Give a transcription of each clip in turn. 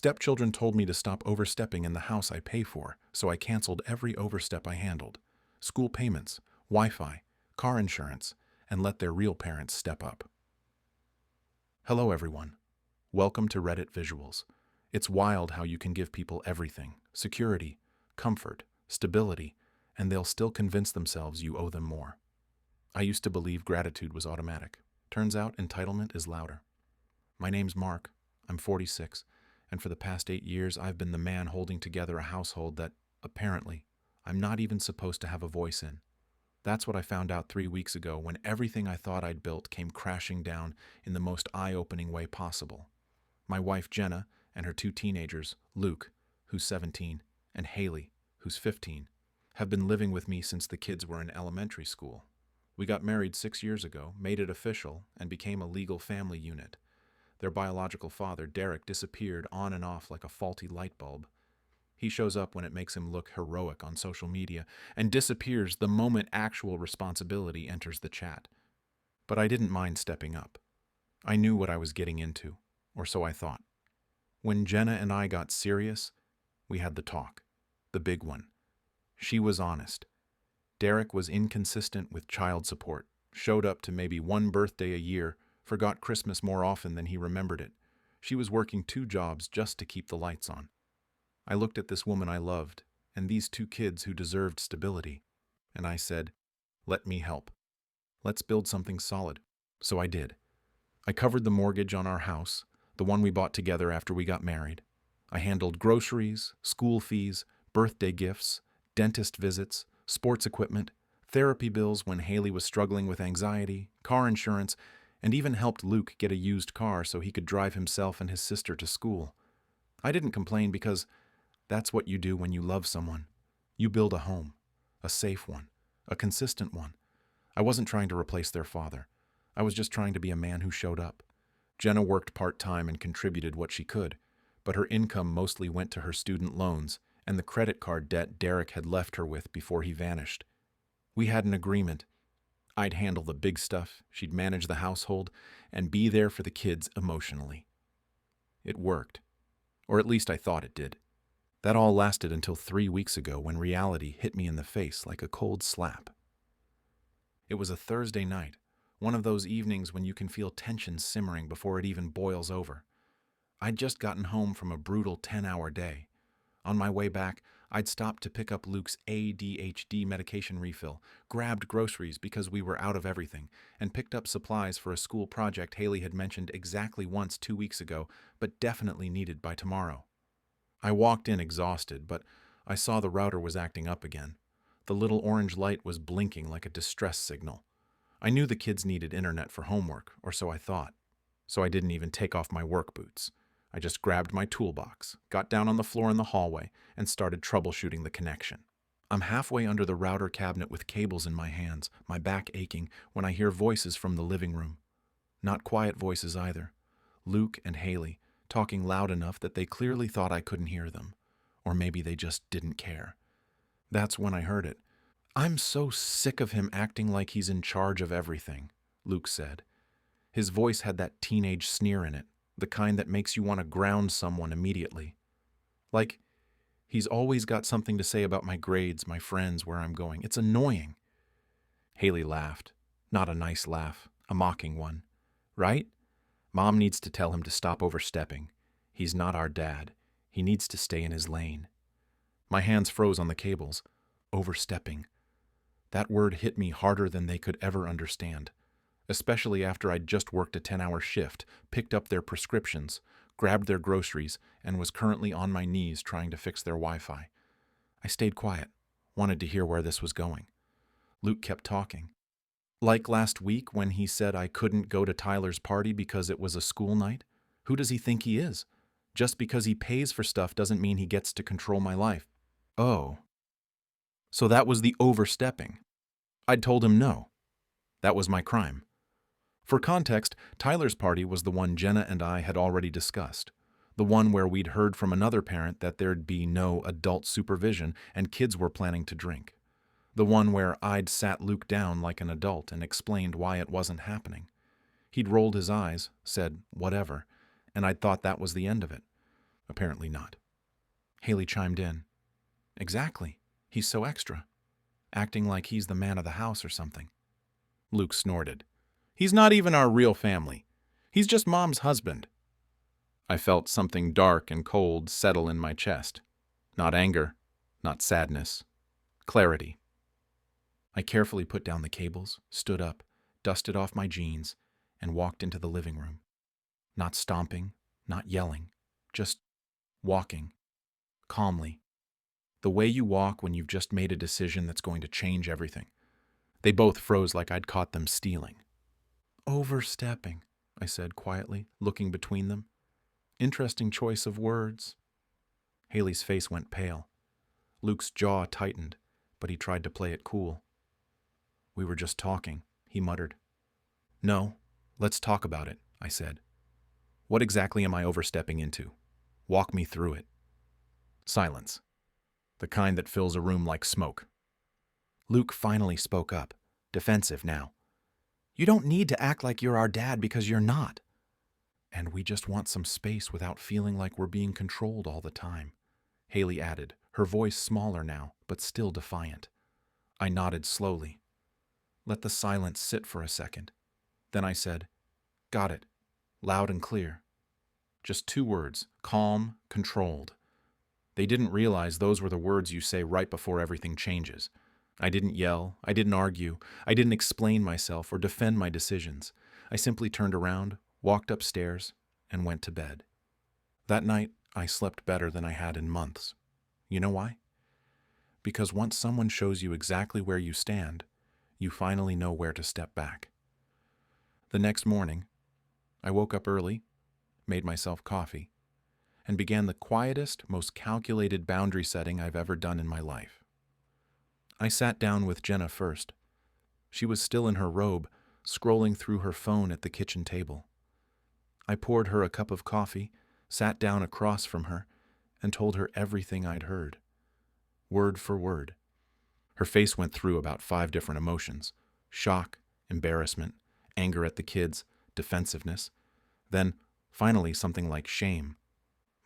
Stepchildren told me to stop overstepping in the house I pay for, so I canceled every overstep I handled. School payments, Wi-Fi, car insurance, and let their real parents step up. Hello everyone. Welcome to Reddit Visuals. It's wild how you can give people everything: security, comfort, stability, and they'll still convince themselves you owe them more. I used to believe gratitude was automatic. Turns out entitlement is louder. My name's Mark. I'm 46, and for the past 8 years I've been the man holding together a household that, apparently, I'm not even supposed to have a voice in. That's what I found out 3 weeks ago when everything I thought I'd built came crashing down in the most eye-opening way possible. My wife Jenna and her 2 teenagers, Luke, who's 17, and Haley, who's 15, have been living with me since the kids were in elementary school. We got married 6 years ago, made it official, and became a legal family unit. Their biological father, Derek, disappeared on and off like a faulty light bulb. He shows up when it makes him look heroic on social media and disappears the moment actual responsibility enters the chat. But I didn't mind stepping up. I knew what I was getting into, or so I thought. When Jenna and I got serious, we had the talk, the big one. She was honest. Derek was inconsistent with child support, showed up to maybe one birthday a year, forgot Christmas more often than he remembered it. She was working 2 jobs just to keep the lights on. I looked at this woman I loved, and these 2 kids who deserved stability, and I said, let me help. Let's build something solid. So I did. I covered the mortgage on our house, the one we bought together after we got married. I handled groceries, school fees, birthday gifts, dentist visits, sports equipment, therapy bills when Haley was struggling with anxiety, car insurance, and even helped Luke get a used car so he could drive himself and his sister to school. I didn't complain because that's what you do when you love someone. You build a home, a safe one, a consistent one. I wasn't trying to replace their father. I was just trying to be a man who showed up. Jenna worked part-time and contributed what she could, but her income mostly went to her student loans and the credit card debt Derek had left her with before he vanished. We had an agreement. I'd handle the big stuff, she'd manage the household, and be there for the kids emotionally. It worked. Or at least I thought it did. That all lasted until 3 weeks ago when reality hit me in the face like a cold slap. It was a Thursday night, one of those evenings when you can feel tension simmering before it even boils over. I'd just gotten home from a brutal 10-hour day. On my way back, I'd stopped to pick up Luke's ADHD medication refill, grabbed groceries because we were out of everything, and picked up supplies for a school project Haley had mentioned exactly once 2 weeks ago, but definitely needed by tomorrow. I walked in exhausted, but I saw the router was acting up again. The little orange light was blinking like a distress signal. I knew the kids needed internet for homework, or so I thought. So I didn't even take off my work boots. I just grabbed my toolbox, got down on the floor in the hallway, and started troubleshooting the connection. I'm halfway under the router cabinet with cables in my hands, my back aching, when I hear voices from the living room. Not quiet voices either. Luke and Haley, talking loud enough that they clearly thought I couldn't hear them. Or maybe they just didn't care. That's when I heard it. "I'm so sick of him acting like he's in charge of everything," Luke said. His voice had that teenage sneer in it, the kind that makes you want to ground someone immediately. Like, he's always got something to say about my grades, my friends, where I'm going. It's annoying. Haley laughed. Not a nice laugh, a mocking one. Right? Mom needs to tell him to stop overstepping. He's not our dad. He needs to stay in his lane. My hands froze on the cables. Overstepping. That word hit me harder than they could ever understand. Especially after I'd just worked a 10-hour shift, picked up their prescriptions, grabbed their groceries, and was currently on my knees trying to fix their Wi-Fi. I stayed quiet, wanted to hear where this was going. Luke kept talking. Like last week when he said I couldn't go to Tyler's party because it was a school night? Who does he think he is? Just because he pays for stuff doesn't mean he gets to control my life. Oh. So that was the overstepping. I'd told him no. That was my crime. For context, Tyler's party was the one Jenna and I had already discussed, the one where we'd heard from another parent that there'd be no adult supervision and kids were planning to drink, the one where I'd sat Luke down like an adult and explained why it wasn't happening. He'd rolled his eyes, said, whatever, and I'd thought that was the end of it. Apparently not. Haley chimed in. Exactly. He's so extra. Acting like he's the man of the house or something. Luke snorted. He's not even our real family. He's just Mom's husband. I felt something dark and cold settle in my chest. Not anger, not sadness. Clarity. I carefully put down the cables, stood up, dusted off my jeans, and walked into the living room. Not stomping, not yelling, just walking, calmly. The way you walk when you've just made a decision that's going to change everything. They both froze like I'd caught them stealing. Overstepping, I said quietly, looking between them. Interesting choice of words. Haley's face went pale. Luke's jaw tightened, but he tried to play it cool. We were just talking, he muttered. No, let's talk about it, I said. What exactly am I overstepping into? Walk me through it. Silence. The kind that fills a room like smoke. Luke finally spoke up, defensive now. You don't need to act like you're our dad because you're not. And we just want some space without feeling like we're being controlled all the time, Haley added, her voice smaller now, but still defiant. I nodded slowly. Let the silence sit for a second. Then I said, Got it. Loud and clear. Just 2 words, calm, controlled. They didn't realize those were the words you say right before everything changes. I didn't yell, I didn't argue, I didn't explain myself or defend my decisions. I simply turned around, walked upstairs, and went to bed. That night, I slept better than I had in months. You know why? Because once someone shows you exactly where you stand, you finally know where to step back. The next morning, I woke up early, made myself coffee, and began the quietest, most calculated boundary setting I've ever done in my life. I sat down with Jenna first. She was still in her robe, scrolling through her phone at the kitchen table. I poured her a cup of coffee, sat down across from her, and told her everything I'd heard. Word for word. Her face went through about 5 different emotions: shock, embarrassment, anger at the kids, defensiveness. Then, finally, something like shame.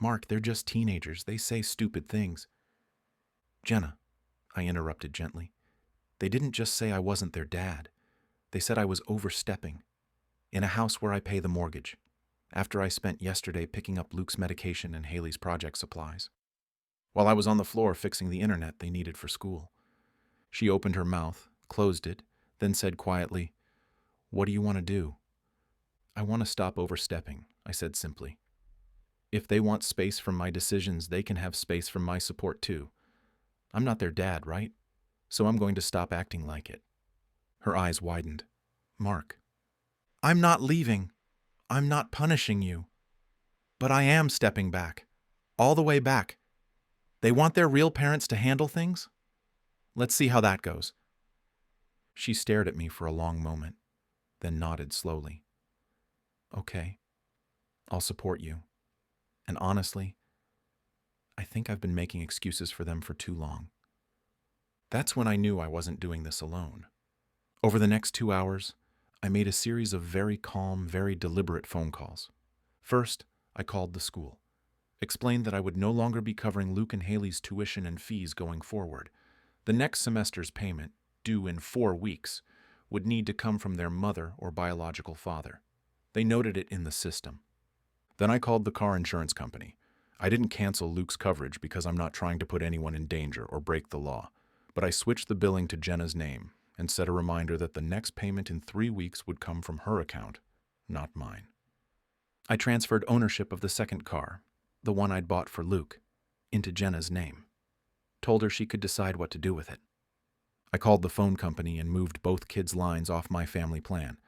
Mark, they're just teenagers. They say stupid things. Jenna, I interrupted gently. They didn't just say I wasn't their dad. They said I was overstepping. In a house where I pay the mortgage. After I spent yesterday picking up Luke's medication and Haley's project supplies. While I was on the floor fixing the internet they needed for school. She opened her mouth, closed it, then said quietly, What do you want to do? I want to stop overstepping, I said simply. If they want space from my decisions, they can have space from my support too. I'm not their dad, right? So I'm going to stop acting like it. Her eyes widened. Mark, I'm not leaving. I'm not punishing you. But I am stepping back. All the way back. They want their real parents to handle things? Let's see how that goes. She stared at me for a long moment, then nodded slowly. Okay, I'll support you. And honestly, I think I've been making excuses for them for too long. That's when I knew I wasn't doing this alone. Over the next 2 hours, I made a series of very calm, very deliberate phone calls. First, I called the school, explained that I would no longer be covering Luke and Haley's tuition and fees going forward. The next semester's payment, due in 4 weeks, would need to come from their mother or biological father. They noted it in the system. Then I called the car insurance company. I didn't cancel Luke's coverage because I'm not trying to put anyone in danger or break the law, but I switched the billing to Jenna's name and set a reminder that the next payment in 3 weeks would come from her account, not mine. I transferred ownership of the second car, the one I'd bought for Luke, into Jenna's name. Told her she could decide what to do with it. I called the phone company and moved both kids' lines off my family plan,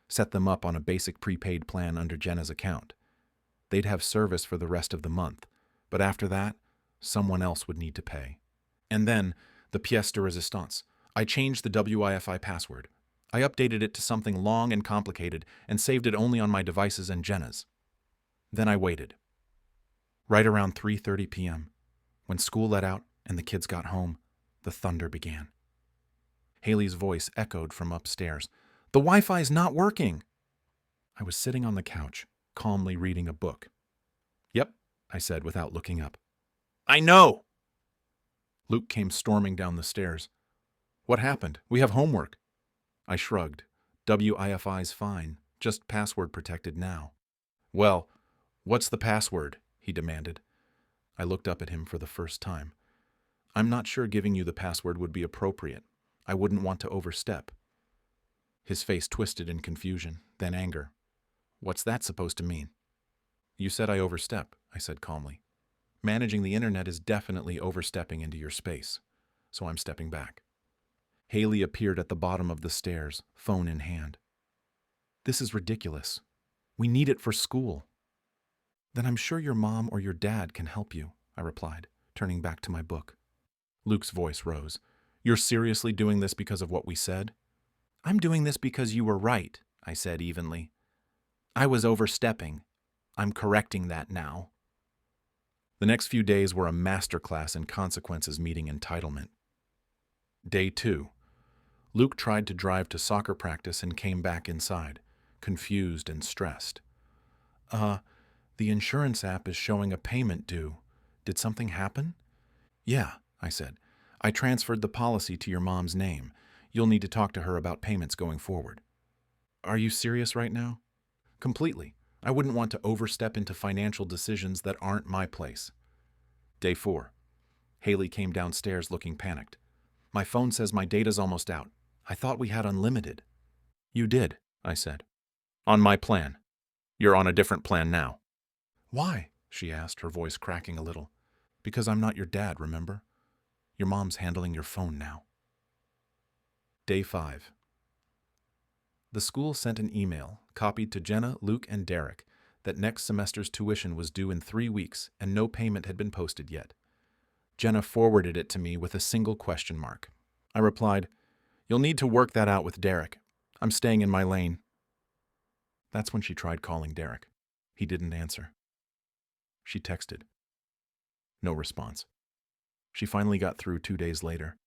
set them up on a basic prepaid plan under Jenna's account. They'd have service for the rest of the month, but after that, someone else would need to pay. And then, the pièce de résistance. I changed the Wi-Fi password. I updated it to something long and complicated and saved it only on my devices and Jenna's. Then I waited. Right around 3:30 p.m., when school let out and the kids got home, the thunder began. Haley's voice echoed from upstairs. The Wi-Fi's not working! I was sitting on the couch, calmly reading a book. Yep, I said without looking up. I know! Luke came storming down the stairs. What happened? We have homework. I shrugged. WIFI's fine, just password protected now. Well, what's the password? He demanded. I looked up at him for the first time. I'm not sure giving you the password would be appropriate. I wouldn't want to overstep. His face twisted in confusion, then anger. What's that supposed to mean? You said I overstep, I said calmly. Managing the internet is definitely overstepping into your space, so I'm stepping back. Haley appeared at the bottom of the stairs, phone in hand. This is ridiculous. We need it for school. Then I'm sure your mom or your dad can help you, I replied, turning back to my book. Luke's voice rose. You're seriously doing this because of what we said? I'm doing this because you were right, I said evenly. I was overstepping. I'm correcting that now. The next few days were a masterclass in consequences meeting entitlement. Day 2. Luke tried to drive to soccer practice and came back inside, confused and stressed. The insurance app is showing a payment due. Did something happen? Yeah, I said. I transferred the policy to your mom's name. You'll need to talk to her about payments going forward. Are you serious right now? Completely. I wouldn't want to overstep into financial decisions that aren't my place. Day 4. Haley came downstairs looking panicked. My phone says my data's almost out. I thought we had unlimited. You did, I said. On my plan. You're on a different plan now. Why? She asked, her voice cracking a little. Because I'm not your dad, remember? Your mom's handling your phone now. Day 5. The school sent an email, copied to Jenna, Luke, and Derek, that next semester's tuition was due in 3 weeks and no payment had been posted yet. Jenna forwarded it to me with a single question mark. I replied, You'll need to work that out with Derek. I'm staying in my lane. That's when she tried calling Derek. He didn't answer. She texted. No response. She finally got through 2 days later,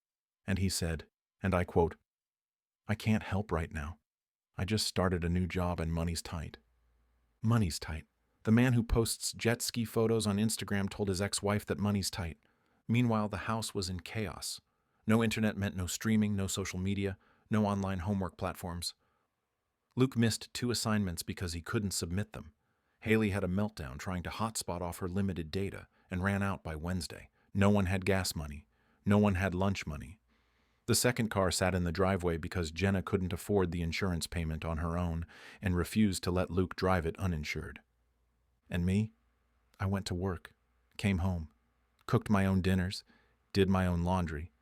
and he said, and I quote, I can't help right now. I just started a new job and money's tight. Money's tight. The man who posts jet ski photos on Instagram told his ex-wife that money's tight. Meanwhile, the house was in chaos. No internet meant no streaming, no social media, no online homework platforms. Luke missed 2 assignments because he couldn't submit them. Haley had a meltdown trying to hotspot off her limited data and ran out by Wednesday. No one had gas money. No one had lunch money. The second car sat in the driveway because Jenna couldn't afford the insurance payment on her own and refused to let Luke drive it uninsured. And me? I went to work, came home, cooked my own dinners, did my own laundry,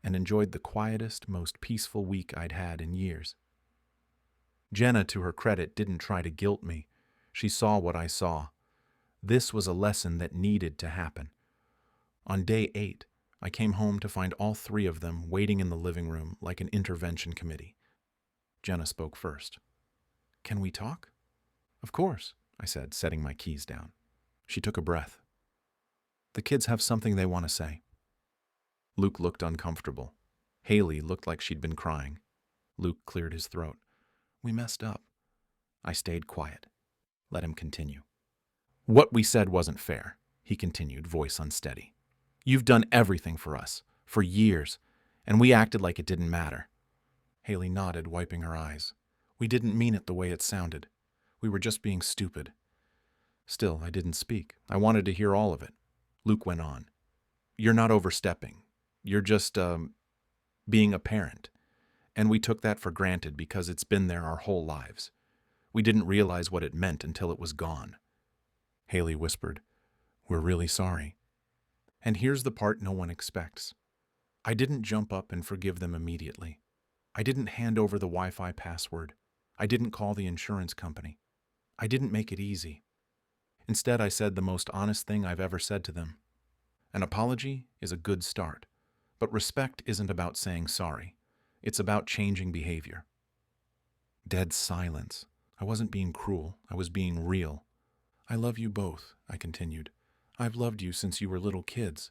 and enjoyed the quietest, most peaceful week I'd had in years. Jenna, to her credit, didn't try to guilt me. She saw what I saw. This was a lesson that needed to happen. On day 8, I came home to find all 3 of them waiting in the living room like an intervention committee. Jenna spoke first. Can we talk? Of course, I said, setting my keys down. She took a breath. The kids have something they want to say. Luke looked uncomfortable. Haley looked like she'd been crying. Luke cleared his throat. We messed up. I stayed quiet. Let him continue. What we said wasn't fair, he continued, voice unsteady. You've done everything for us, for years, and we acted like it didn't matter. Haley nodded, wiping her eyes. We didn't mean it the way it sounded. We were just being stupid. Still, I didn't speak. I wanted to hear all of it. Luke went on. You're not overstepping. You're just, being a parent. And we took that for granted because it's been there our whole lives. We didn't realize what it meant until it was gone. Haley whispered, We're really sorry. And here's the part no one expects. I didn't jump up and forgive them immediately. I didn't hand over the Wi-Fi password. I didn't call the insurance company. I didn't make it easy. Instead, I said the most honest thing I've ever said to them. An apology is a good start, but respect isn't about saying sorry. It's about changing behavior. Dead silence. I wasn't being cruel. I was being real. I love you both, I continued. I've loved you since you were little kids.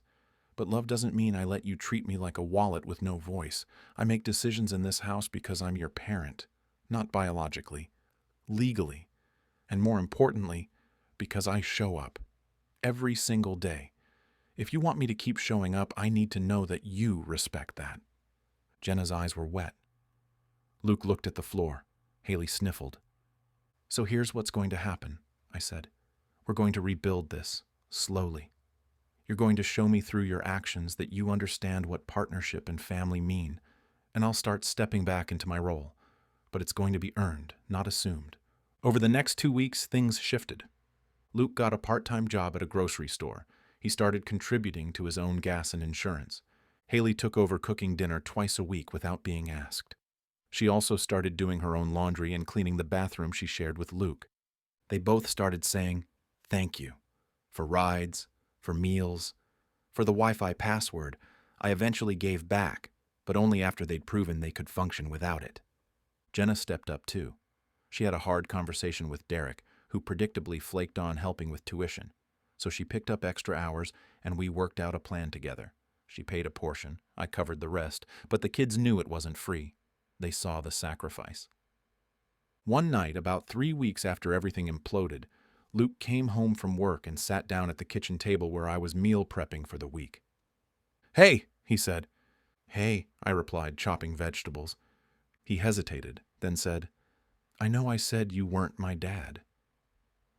But love doesn't mean I let you treat me like a wallet with no voice. I make decisions in this house because I'm your parent, not biologically, legally, and more importantly, because I show up. every single day. If you want me to keep showing up, I need to know that you respect that." Jenna's eyes were wet. Luke looked at the floor. Haley sniffled. "So here's what's going to happen," I said. "We're going to rebuild this, slowly. You're going to show me through your actions that you understand what partnership and family mean, and I'll start stepping back into my role. But it's going to be earned, not assumed." Over the next 2 weeks, things shifted. Luke got a part-time job at a grocery store. He started contributing to his own gas and insurance. Haley took over cooking dinner twice a week without being asked. She also started doing her own laundry and cleaning the bathroom she shared with Luke. They both started saying, "Thank you," for rides, for meals, for the Wi-Fi password. I eventually gave back, but only after they'd proven they could function without it. Jenna stepped up too. She had a hard conversation with Derek, who predictably flaked on helping with tuition. So she picked up extra hours, and we worked out a plan together. She paid a portion, I covered the rest, but the kids knew it wasn't free. They saw the sacrifice. One night, about 3 weeks after everything imploded, Luke came home from work and sat down at the kitchen table where I was meal prepping for the week. "Hey," he said. "Hey," I replied, chopping vegetables. He hesitated, then said, "I know I said you weren't my dad,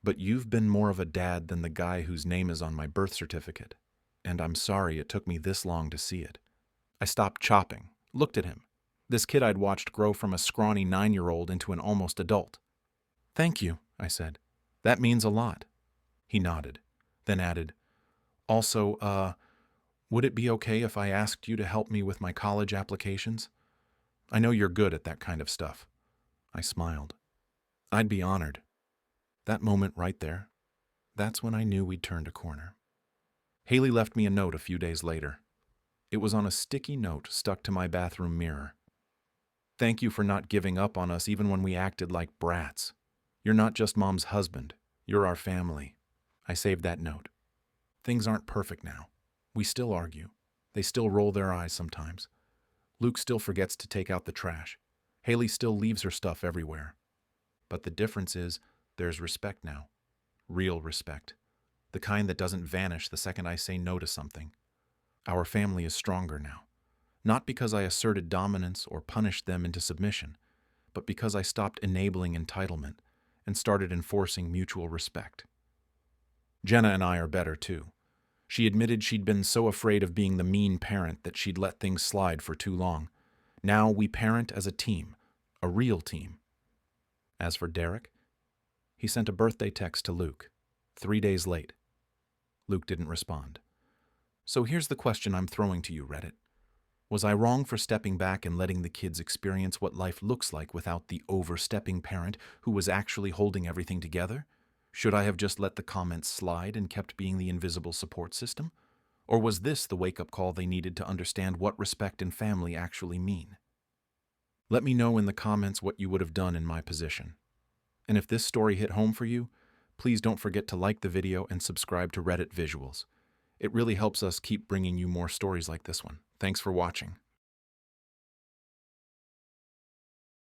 but you've been more of a dad than the guy whose name is on my birth certificate, and I'm sorry it took me this long to see it." I stopped chopping, looked at him, this kid I'd watched grow from a scrawny 9-year-old into an almost adult. "Thank you," I said. "That means a lot." He nodded, then added, "Also, would it be okay if I asked you to help me with my college applications? I know you're good at that kind of stuff." I smiled. "I'd be honored." That moment right there, that's when I knew we'd turned a corner. Haley left me a note a few days later. It was on a sticky note stuck to my bathroom mirror. "Thank you for not giving up on us even when we acted like brats. You're not just Mom's husband, you're our family." I saved that note. Things aren't perfect now. We still argue. They still roll their eyes sometimes. Luke still forgets to take out the trash. Haley still leaves her stuff everywhere. But the difference is, there's respect now. Real respect. The kind that doesn't vanish the second I say no to something. Our family is stronger now. Not because I asserted dominance or punished them into submission, but because I stopped enabling entitlement and started enforcing mutual respect. Jenna and I are better too. She admitted she'd been so afraid of being the mean parent that she'd let things slide for too long. Now we parent as a team, a real team. As for Derek, he sent a birthday text to Luke, 3 days late. Luke didn't respond. So here's the question I'm throwing to you, Reddit. Was I wrong for stepping back and letting the kids experience what life looks like without the overstepping parent who was actually holding everything together? Should I have just let the comments slide and kept being the invisible support system? Or was this the wake-up call they needed to understand what respect and family actually mean? Let me know in the comments what you would have done in my position. And if this story hit home for you, please don't forget to like the video and subscribe to Reddit Visuals. It really helps us keep bringing you more stories like this one. Thanks for watching.